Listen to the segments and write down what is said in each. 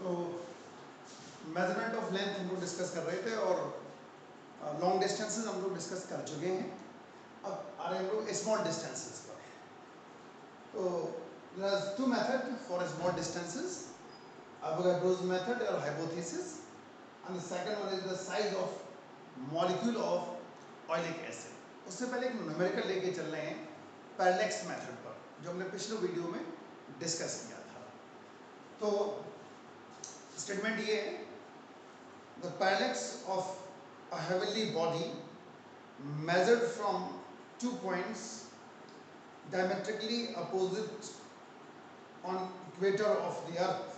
तो measurement of length हम लोग डिस्कस कर रहे थे और लॉन्ग डिस्टेंसेस हम लोग डिस्कस कर चुके हैं। अब आ रहे हम लोग स्मॉल डिस्टेंसेस पर। तो there are two methods for small distances, Avogadro's method or hypothesis, and the second one is the size of molecule of oleic acid. उससे पहले एक न्यूमेरिकल लेके चल रहे हैं पैरेलैक्स मेथड पर, जो हमने पिछले वीडियो में डिस्कस किया था। तो स्टेटमेंट ये है, the parallax of a heavenly body measured from 2 points diametrically opposite on equator of the earth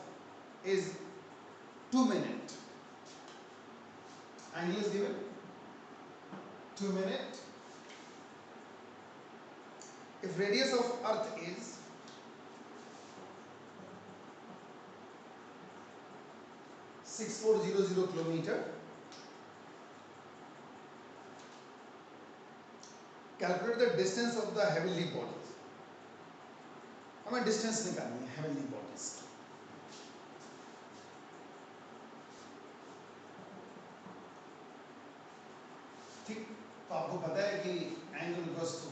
is 2 minutes. Angle is given 2 minutes. If radius of earth is 6400 kilometer, calculate the distance of the heavenly bodies. हमें distance निकालनी है heavenly bodies की। ठीक, तो आपको पता है कि angle equals to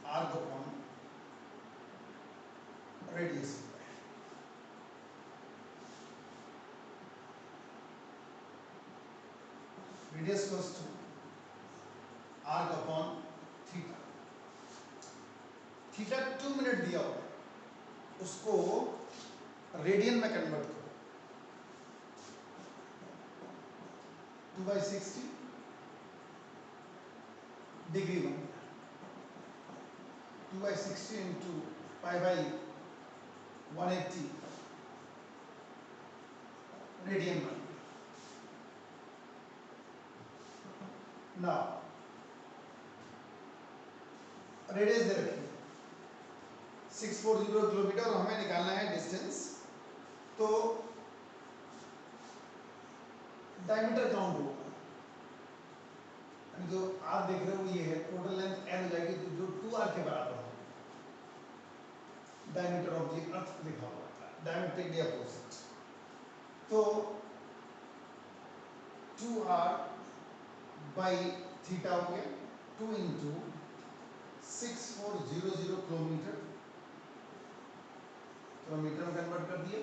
arc upon radius. Radius equals to arc upon theta. Theta 2 minute दिया हुआ है, उसको रेडियन में कन्वर्ट करो। 2/60 डिग्री बन गया। 2/60 इंटू π/180 रेडियन बन गया। नाउ रेडियस दे रखी है 640 किलोमीटर और हमें निकालना है डिस्टेंस। तो डायमीटर काउंट होगा, जो आप देख रहे हो ये है, टोटल लेंथ n हो जाएगी जो 2r के बराबर हो। डायमीटर ऑफ द अर्थ लिखा हुआ था, डायमेट्रिकली अपोजिट। तो 2r बाई थीटा हो गया 2 इंटू 6400 किलोमीटर, किलोमीटर में कन्वर्ट कर दिया।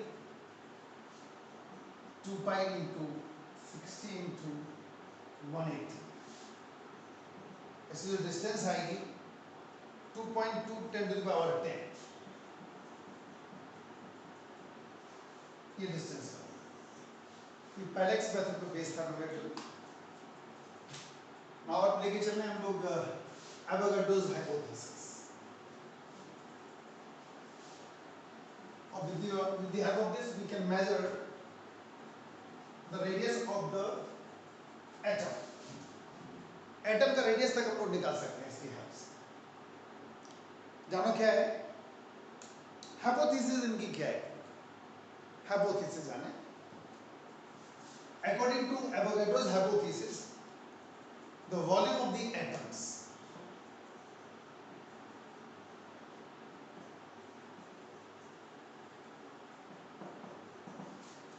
2 पाई इंटू 60 इंटू 180, ऐसी जो डिस्टेंस आएगी 2.2 10 टू द पावर 10, ये डिस्टेंस है। ये पैरेलैक्स मेथड पे बेस था न्यूमेरिकल। नाउ अब लेके चल रहे हैं हम लोग Avogadro's hypothesis. With the help of this we can measure the radius of the atom. Atom का रेडियस तक हम लोग निकाल सकते हैं इसकी हेल्प से। जानो क्या है हाइपोथेसिस, इनकी क्या है हाइपोथेसिस जाने। According to Avogadro's hypothesis, the volume of the atoms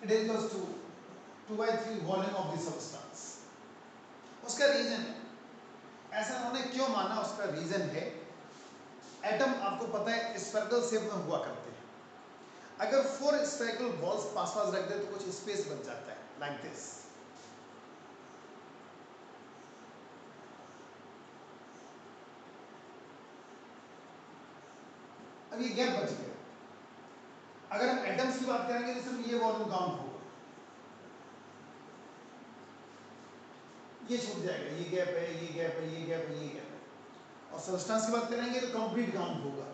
it is equals to 2/3 volume of the substance. उसका रीजन है, ऐसा उन्होंने क्यों माना, उसका रीजन है एटम आपको पता है स्फेरिकल शेप में हुआ करते हैं। अगर 4 स्फेरिकल बॉल्स पास पास रख दे तो कुछ स्पेस बन जाता है लाइक दिस। अब ये गैप बच गया। अगर हम एटम्स की बात करेंगे तो सिर्फ ये वॉल्यूम काउंट होगा, ये छूट जाएगा, ये गैप है, ये गैप है, ये गैप है, ये गैप है। और सब्सटेंस की बात करेंगे तो कंप्लीट काउंट होगा।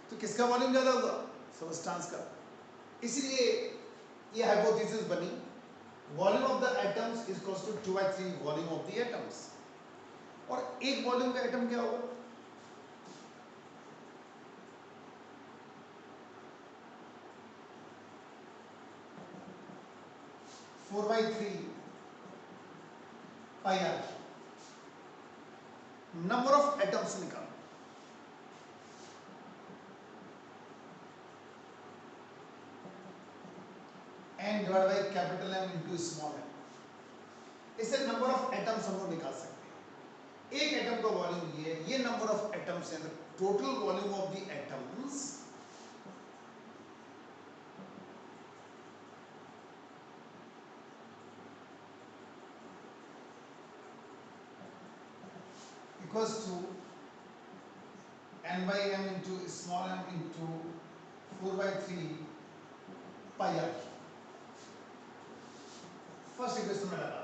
तो किसका वॉल्यूम ज्यादा होगा, सब्सटेंस का। इसलिए ये हाइपोथेसिस बनी, volume of the atoms is equals to 2/3 volume of the atoms. और एक वॉल्यूम का एटम क्या होगा, four by three πr। Number of atoms निकालो। n divide by capital M into small m। इससे नंबर ऑफ एटम्स हम लोग निकाल सकते हैं। एक एटम का वॉल्यूम ये नंबर ऑफ एटम्स है, total volume of the atoms equals to n by m into small m into 4 by 3 pi r। First equation में लगा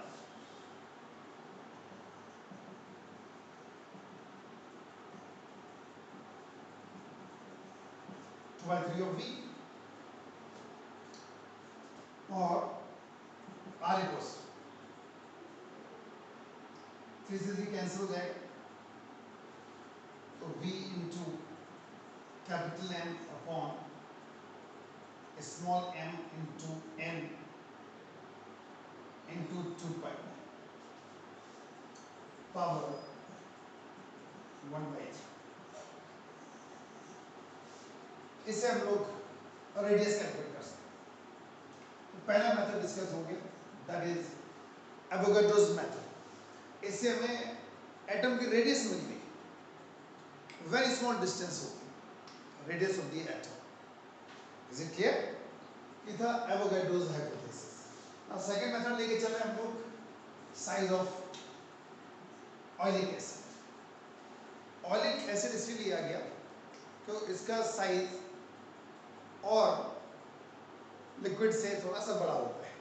2 by 3 of v और r equals 3 से 3 कैंसिल हो जाएगा, तो v into capital M upon small m into n into 2 pi power 1 by 3। इससे हम लोग रेडियस कैलकुलेट कर सकते हैं। तो पहला मेथड डिस्कस हो गया, दैट इज एवोगाड्रोस मेथड। इससे हमें एटम की रेडियस मिल गई, वेरी स्मॉल डिस्टेंस होगी radius of the atom. Is it clear? ये था एवोगाड्रोस हाइपोथेसिस। अब सेकंड मेथड लेके चल रहे हैं हम लोग, size of oleic acid. Oleic acid इसलिए लिया गया क्योंकि इसका साइज और लिक्विड से थोड़ा सा बड़ा होता है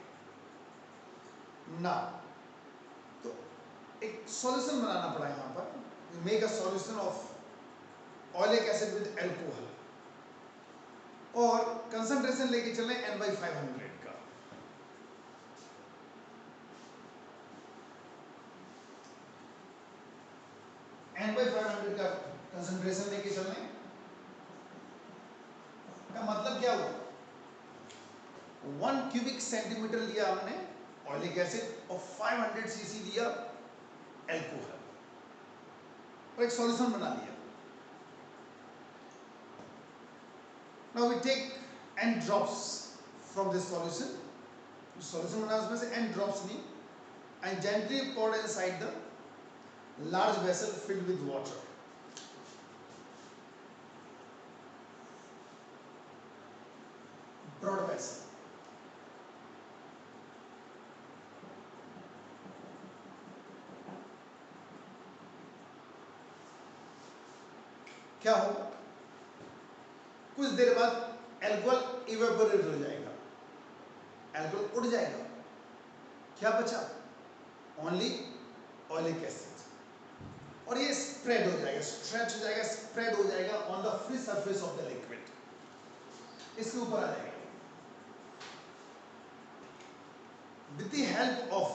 ना। तो एक सॉल्यूशन बनाना पड़ा यहाँ पर, make a solution of oleic acid with alcohol, और कंसंट्रेशन लेके चले n/500 का। n/500 का कंसंट्रेशन लेके चलने का मतलब क्या हुआ, 1 क्यूबिक सेंटीमीटर लिया हमने ऑयलिक एसिड और 500 सीसी लिया एल्कोहल और एक सॉल्यूशन बना लिया। Now we take n drops from this solution. Solution बना उसमें से n drops Lee and gently poured inside the large vessel filled with water. Broad vessel. क्या होगा, कुछ देर बाद एल्कोहल इवेपोरेट हो जाएगा, एल्कोहल उड़ जाएगा, क्या बचा, ओनली ऑयलिक एसिड, और ये स्प्रेड हो जाएगा, स्ट्रेच हो जाएगा, स्प्रेड हो जाएगा on the free surface of the liquid, इसके ऊपर आ जाएगा। With the help of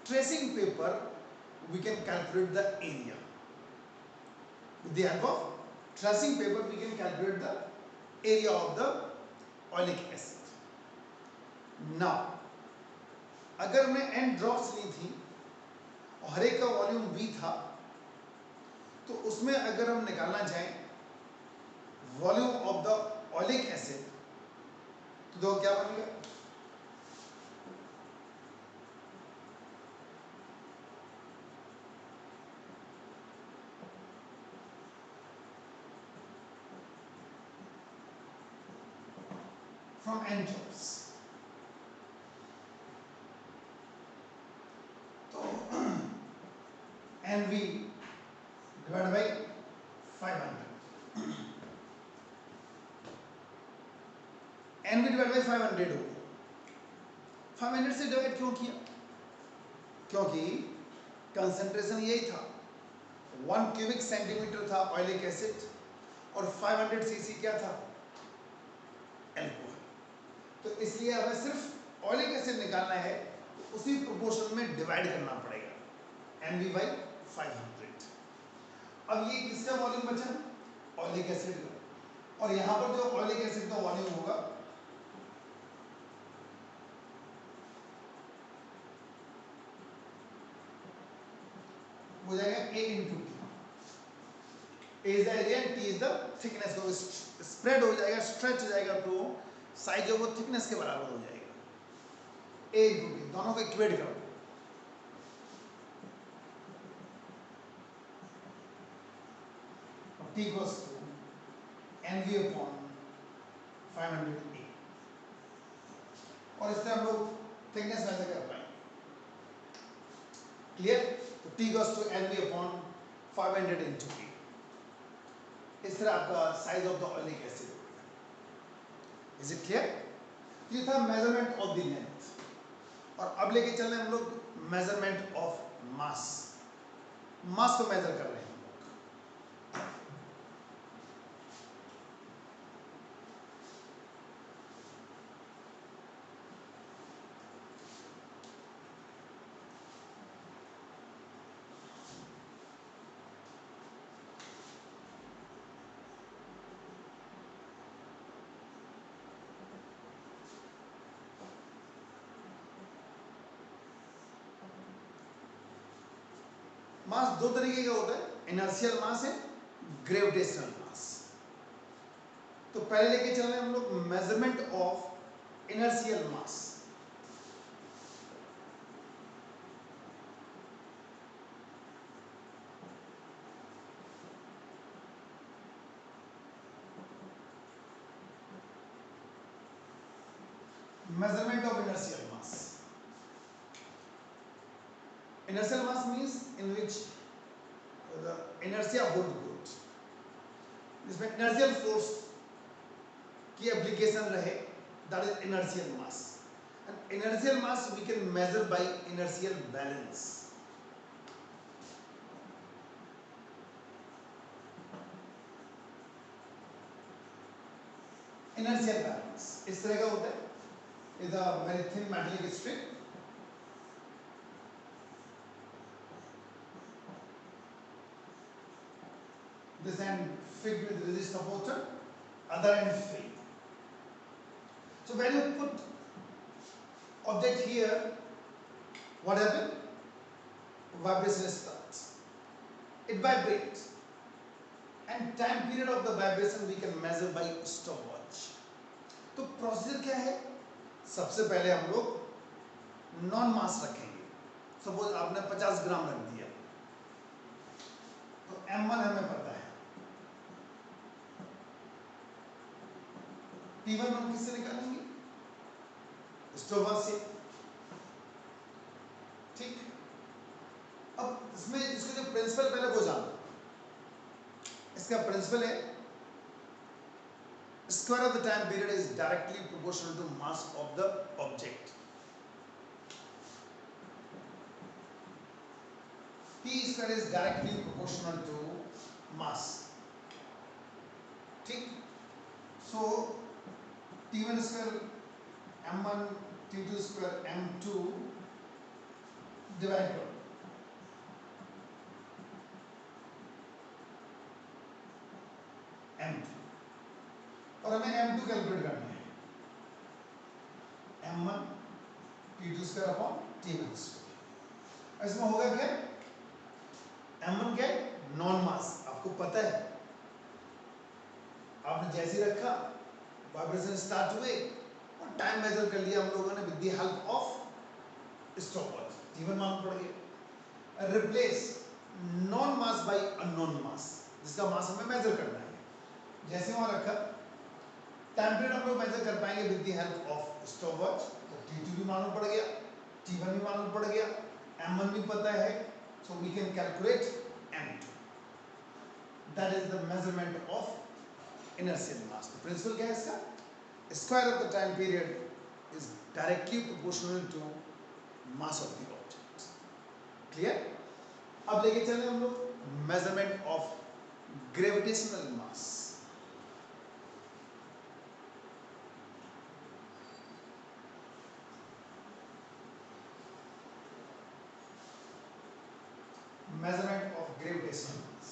tracing paper we can calculate the area. With the help of tracing paper we can calculate the area of the oilic acid. Now अगर हमने n drops ली थी और हर एक का वॉल्यूम v था, तो उसमें अगर हम निकालना चाहें volume of the oleic acid तो क्या बनेगा, from n drops। तो NV divided by 500, NV divided by 500 हो गया। 500 से डिवाइड क्यों किया, क्योंकि कंसंट्रेशन यही था, 1 क्यूबिक सेंटीमीटर था ऑयलिक एसिड और 500 सीसी क्या था, एल्कोहल। तो इसलिए हमें सिर्फ ऑयलिक एसिड निकालना है, तो उसी प्रोपोर्शन में डिवाइड करना पड़ेगा, NV/500। अब ये किसका वॉल्यूम बचा, ऑयलिक एसिड का, और यहां पर जो ऑयलिक एसिड का वॉल्यूम होगा हो जाएगा A into T। A is the area and T is the thickness। तो स्प्रेड हो जाएगा, स्ट्रेच हो जाएगा, तो साइज जो वो थिकनेस के बराबर हो जाएगा। ए इंटू टी, दोनों को इक्वेट करो। T equals to N V upon 500 A, और इससे हम लोग थिकनेस मेजर कर पाएंगे। क्लियर? तो T equals to N V upon 500 into A, इस तरह आपका size of the oleic acid होगा। Is it clear? ये था मेजरमेंट ऑफ द लेंथ, और अब लेके चल रहे हैं हम लोग मेजरमेंट ऑफ मास। मास को मेजर कर रहे हैं हम लोग। मास दो तरीके का होता है, इनर्शियल मास है, ग्रेविटेशनल मास। तो पहले लेके चल रहे हैं हम लोग measurement of inertial mass. measurement of inertial mass. Inertial mass means in which the inertia hold good, जिसमें inertial force की application रहे, that is inertial mass. And inertial mass we can measure by inertial balance. Inertial balance इस तरह का होता है, is a very thin metallic string. This end fixed with rigid supporter, other end free. So when you put object here, what happens? Vibration starts. It vibrates, and time period of the vibration we can measure by stopwatch. तो procedure क्या है? सबसे पहले हम लोग non मास रखेंगे। Suppose आपने 50 ग्राम रख दिया, तो m1 हमें पता है, T1 हम किससे निकालेंगे? स्टोवॉच से। ठीक, अब इसमें इसका जो प्रिंसिपल पहले वो जानो। इसका प्रिंसिपल है square of the time period is directly proportional to mass of the object. T square is directly proportional to mass. ठीक, so T1 square m1, T2 square m2 divide करो, m2, और हमें m2 calculate करना है, m1 T2 square upon T1 square. इसमें होगा क्या? m1 क्या है? नॉन मास, आपको पता है, आपने जैसे ही रखा, वाइब्रेशन स्टार्ट हुए और टाइम मेजर कर लिया हम लोगों ने with the help of stopwatch, T1 मालूम पड़ गया। Replace non mass by unknown मास, जिसका मास हमें मेजर करना है। जैसे वहां रखा, टाइम पीरियड हम लोग मेजर कर पाएंगे with the help of stopwatch, तो T2 भी मालूम पड़ गया, T1 भी मालूम पड़ गया, m1 भी पता है, so we can calculate m2. That is the measurement of inertial mass. The principle क्या है इसका? Square of the time period is directly proportional to mass of the object. Clear? अब लेके चले हम लोग measurement of gravitational mass. Measurement of gravitational mass.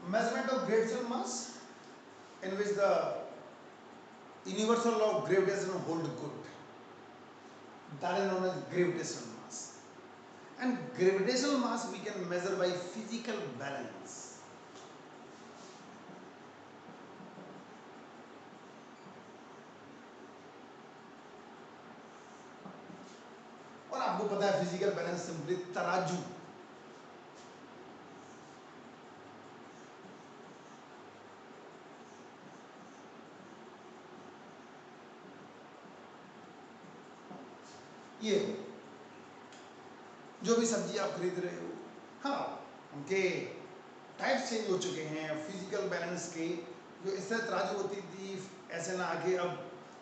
Measurement of gravitational mass, in which the universal law of gravitation hold good, that is known as gravitational mass. and gravitational mass we can measure by physical balance. और आपको पता है physical balance simply तराजू, ये जो भी सब्जी आप खरीद रहे हो, हाँ उनके टाइप्स चेंज हो चुके हैं फिजिकल बैलेंस के। जो इस तरह तराजू होती थी ऐसे ना आगे, अब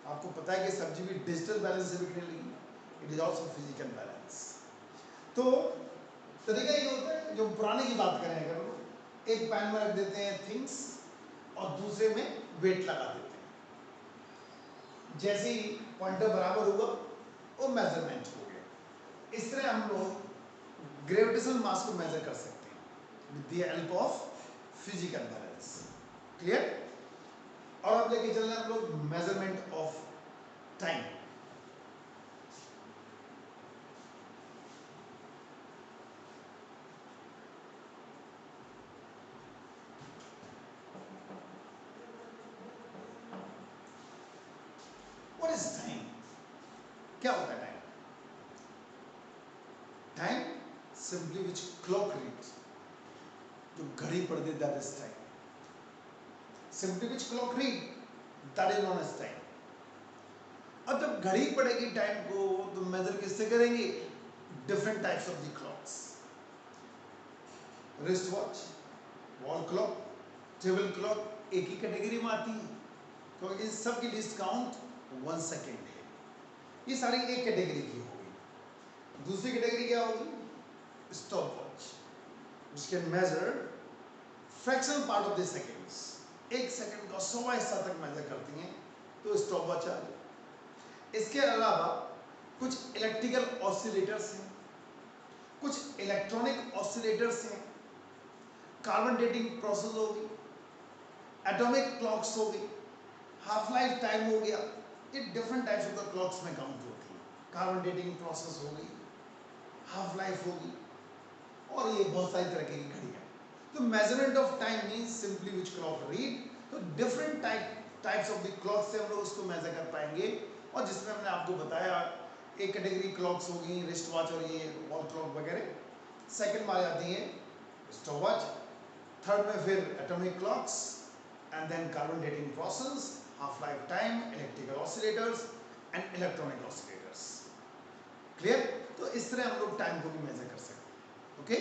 आपको पता है कि सब्जी भी डिजिटल बैलेंस से बिकने लगी। It is also physical balance. तो तरीका ये होता है, जो पुराने की बात करें अगर लोग एक पैन में रख देते हैं थिंग्स और दूसरे में वेट लगा देते हैं, जैसे ही पॉइंटर बराबर हुआ वो मेजरमेंट हो गया। इस तरह हम लोग ग्रेविटेशनल मास को मेजर कर सकते हैं with the help of physical balance. Clear? और अब लेके चल रहे हैं हम लोग measurement of time. What is time? क्या होता है time? Time simply which clock reads, जो घड़ी पढ़ दे that is time. Simply which clock read that is known as time. अब जब घड़ी पड़ेगी टाइम को तो मेजर किससे करेंगे? Different types of the clocks, wrist watch, wall clock, table clock एक ही कैटेगरी में आती है क्योंकि इन सब की लिस्ट काउंट 1 सेकेंड है। ये सारी एक कैटेगरी की होगी। दूसरी कैटेगरी क्या होगी? Stop watch, which can measure fractional part of the seconds, एक सेकंड का 100वां हिस्सा तक मेजर करती हैं, तो स्टॉप वॉच आ गई। इसके अलावा कुछ इलेक्ट्रिकल ऑसिलेटर्स हैं, कुछ इलेक्ट्रॉनिक ऑसिलेटर्स हैं, कार्बन डेटिंग प्रोसेस होगी, एटॉमिक क्लॉक्स होगी, हाफ लाइफ टाइम हो गया। ये different types of the clocks में काउंट होती है। कार्बन डेटिंग प्रोसेस होगी, हाफ लाइफ होगी, और ये बहुत सारी तरह की घड़ियाँ। तो measurement of time means simply which clock read. तो different types of the clock से हम लोग उसको मेजर कर पाएंगे। और जिसमें हमने आपको बताया एक कैटेगरी क्लॉक्स होगी रिस्ट वॉच और ये वॉल क्लॉक वगैरह। सेकंड में आ जाती है स्टॉप वॉच, थर्ड में फिर atomic clocks, and then carbon dating process, half life time, electrical oscillators and electronic oscillators. Clear? तो इस तरह हम लोग टाइम को भी मेजर कर सकते हैं। ओके?